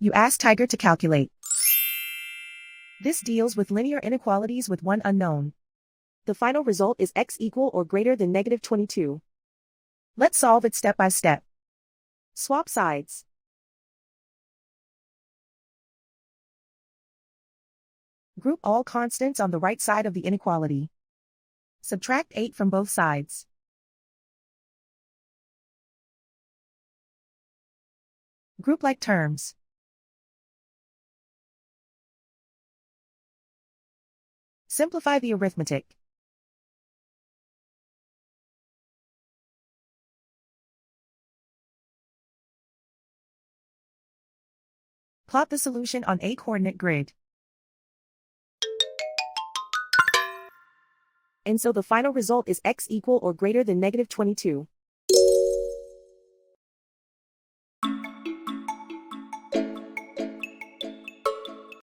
You ask Tiger to calculate. This deals with linear inequalities with one unknown. The final result is x equal or greater than -22. Let's solve it step by step. Swap sides. Group all constants on the right side of the inequality. Subtract 8 from both sides. Group like terms. Simplify the arithmetic. Plot the solution on a coordinate grid. And so the final result is x equal or greater than -22.